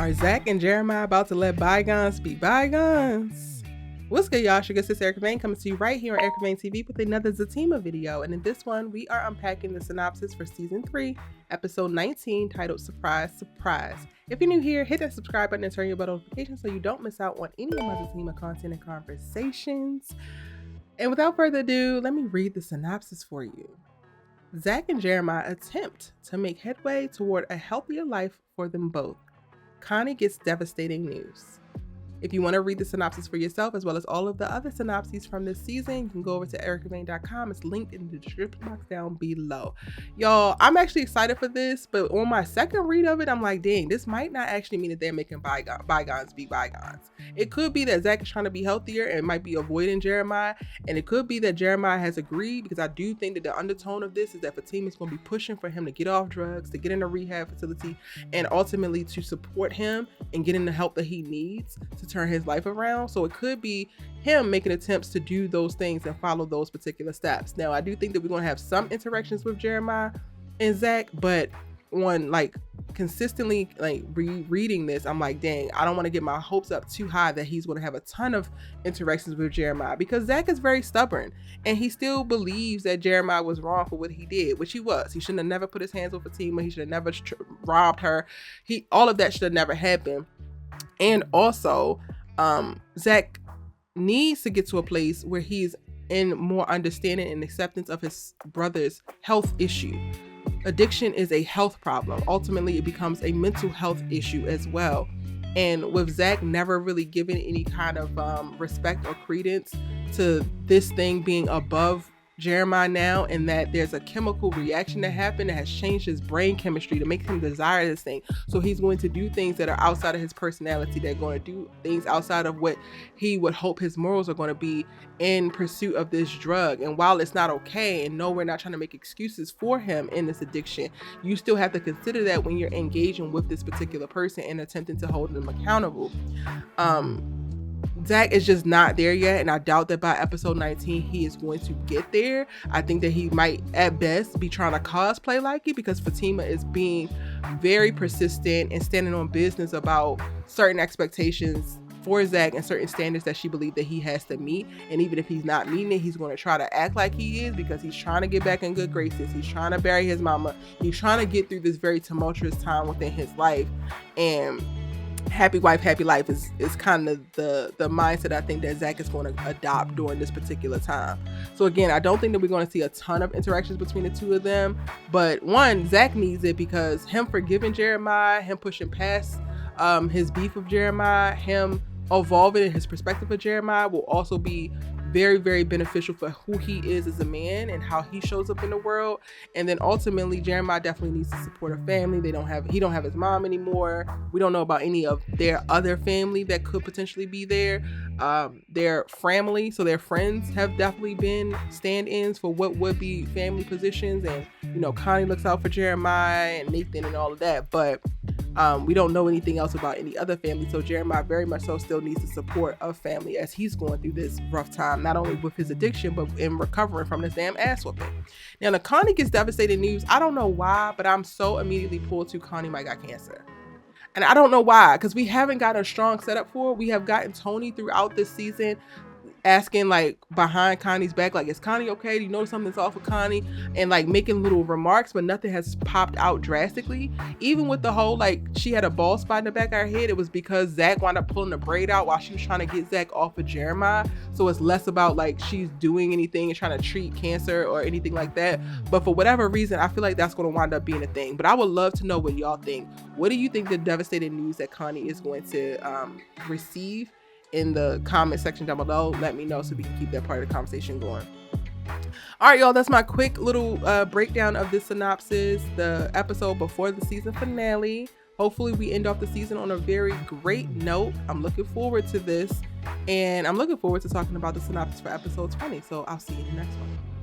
Are ZAC and Jeremiah about to let bygones be bygones? What's good, y'all? Sugar Sis Erica Vane coming to you right here on Erica Vane TV with another ZATIMA video. And in this one, we are unpacking the synopsis for Season 3, Episode 19, titled Surprise, Surprise. If you're new here, hit that subscribe button and turn your bell notifications so you don't miss out on any of my ZATIMA content and conversations. And without further ado, let me read the synopsis for you. ZAC and Jeremiah attempt to make headway toward a healthier life for them both. Connie gets devastating news. If you want to read the synopsis for yourself, as well as all of the other synopses from this season, you can go over to ericavane.com. It's linked in the description box down below. Y'all, I'm actually excited for this, but on my second read of it, I'm like, dang, this might not actually mean that they're making bygones be bygones. It could be that ZAC is trying to be healthier and might be avoiding Jeremiah, and it could be that Jeremiah has agreed, because I do think that the undertone of this is that Fatima is going to be pushing for him to get off drugs, to get in a rehab facility, and ultimately to support him and getting the help that he needs to turn his life around. So it could be him making attempts to do those things and follow those particular steps. Now, I do think that we're going to have some interactions with Jeremiah and ZAC, but on like consistently like reading this, I'm like, dang, I don't want to get my hopes up too high that he's going to have a ton of interactions with Jeremiah, because ZAC is very stubborn and he still believes that Jeremiah was wrong for what he did, which he was. He shouldn't have never put his hands on Fatima. He should have never robbed her. All of that should have never happened. And also, ZAC needs to get to a place where he's in more understanding and acceptance of his brother's health issue. Addiction is a health problem. Ultimately, it becomes a mental health issue as well. And with ZAC never really giving any kind of respect or credence to this thing being above Jeremiah now, and that there's a chemical reaction that happened that has changed his brain chemistry to make him desire this thing. So he's going to do things that are outside of his personality. They're going to do things outside of what he would hope his morals are going to be in pursuit of this drug. And while it's not okay, and no, we're not trying to make excuses for him in this addiction, you still have to consider that when you're engaging with this particular person and attempting to hold them accountable. ZAC is just not there yet, and I doubt that by episode 19 he is going to get there. I think that he might at best be trying to cosplay like it, because Fatima is being very persistent and standing on business about certain expectations for ZAC and certain standards that she believed that he has to meet. And even if he's not meeting it, he's going to try to act like he is, because he's trying to get back in good graces. He's trying to bury his mama. He's trying to get through this very tumultuous time within his life. And happy wife, happy life is kind of the mindset I think that ZAC is going to adopt during this particular time. So again, I don't think that we're going to see a ton of interactions between the two of them. But one, ZAC needs it, because him forgiving Jeremiah, him pushing past his beef with Jeremiah, him evolving in his perspective of Jeremiah will also be very, very beneficial for who he is as a man and how he shows up in the world. And then ultimately, Jeremiah definitely needs to support a family. He don't have his mom anymore. We don't know about any of their other family that could potentially be there. Their family, so their friends, have definitely been stand-ins for what would be family positions. And, you know, Connie looks out for Jeremiah and Nathan and all of that. But we don't know anything else about any other family. So Jeremiah very much so still needs the support of family as he's going through this rough time, not only with his addiction, but in recovering from this damn ass whooping. Now, the Connie gets devastating news. I don't know why, but I'm so immediately pulled to Connie might got cancer. And I don't know why, because we haven't got a strong setup for it. We have gotten Tony throughout this season asking, like, behind Connie's back, like, is Connie okay? Do you notice something's off with Connie? And like making little remarks, but nothing has popped out drastically. Even with the whole, like, she had a bald spot in the back of her head, it was because ZAC wound up pulling the braid out while she was trying to get ZAC off of Jeremiah. So it's less about like she's doing anything and trying to treat cancer or anything like that. But for whatever reason, I feel like that's going to wind up being a thing. But I would love to know what y'all think. What do you think the devastating news that Connie is going to receive? In the comment section down below, let me know so we can keep that part of the conversation going. All right, y'all, that's my quick little breakdown of this synopsis, the episode before the season finale. Hopefully we end off the season on a very great note. I'm looking forward to this, and I'm looking forward to talking about the synopsis for episode 20. So I'll see you in the next one.